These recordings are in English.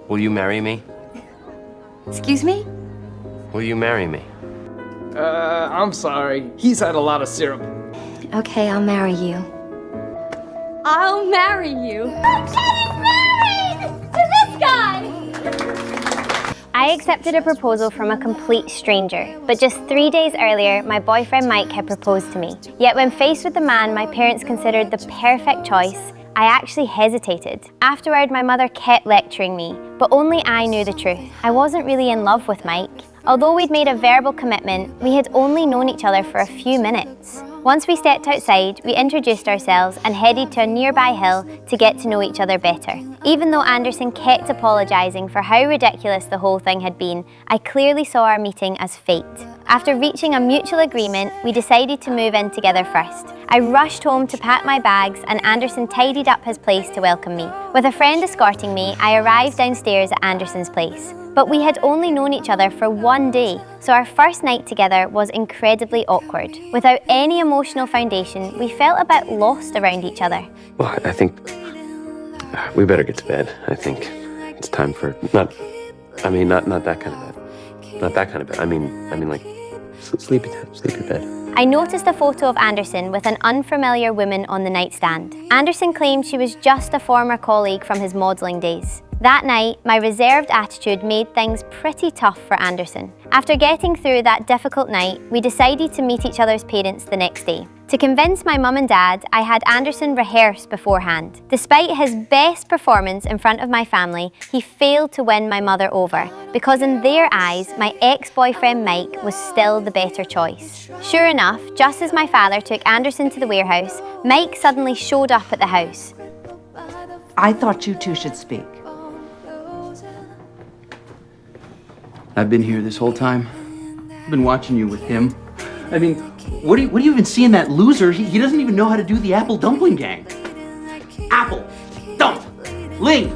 Will you marry me? Excuse me? Will you marry me? I'm sorry. He's had a lot of syrup. Okay, I'll marry you. I'll marry you. Getting married to this guy! I accepted a proposal from a complete stranger, but just 3 days earlier, my boyfriend Mike had proposed to me. Yet when faced with the man my parents considered the perfect choice, I actually hesitated. Afterward, my mother kept lecturing me, but only I knew the truth. I wasn't really in love with Mike. Although we'd made a verbal commitment, we had only known each other for a few minutes. Once we stepped outside, we introduced ourselves and headed to a nearby hill to get to know each other better. Even though Anderson kept apologising for how ridiculous the whole thing had been, I clearly saw our meeting as fate. After reaching a mutual agreement, we decided to move in together first. I rushed home to pack my bags and Anderson tidied up his place to welcome me. With a friend escorting me, I arrived downstairs at Anderson's place. But we had only known each other for 1 day, so our first night together was incredibly awkward. Without any emotional foundation, we felt a bit lost around each other. Well, I think we better get to bed. I think it's time for not that kind of bed. Not that kind of bed. I mean like sleepy bed. I noticed a photo of Anderson with an unfamiliar woman on the nightstand. Anderson claimed she was just a former colleague from his modelling days. That night, my reserved attitude made things pretty tough for Anderson. After getting through that difficult night, we decided to meet each other's parents the next day. To convince my mum and dad, I had Anderson rehearse beforehand. Despite his best performance in front of my family, he failed to win my mother over, because in their eyes, my ex-boyfriend Mike was still the better choice. Sure enough, just as my father took Anderson to the warehouse, Mike suddenly showed up at the house. I thought you two should speak. I've been here this whole time. I've been watching you with him. I mean, what do you even see in that loser? He doesn't even know how to do the apple dumpling gang. Apple, dump, ling,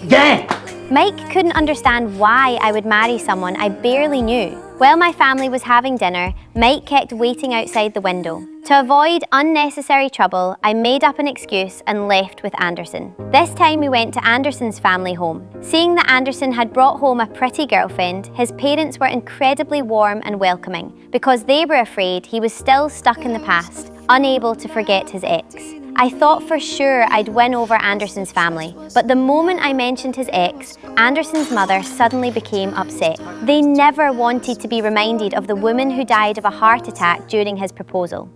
gang. Mike couldn't understand why I would marry someone I barely knew. While my family was having dinner, Mike kept waiting outside the window. To avoid unnecessary trouble, I made up an excuse and left with Anderson. This time we went to Anderson's family home. Seeing that Anderson had brought home a pretty girlfriend, his parents were incredibly warm and welcoming because they were afraid he was still stuck in the past, unable to forget his ex. I thought for sure I'd win over Anderson's family, but the moment I mentioned his ex, Anderson's mother suddenly became upset. They never wanted to be reminded of the woman who died of a heart attack during his proposal.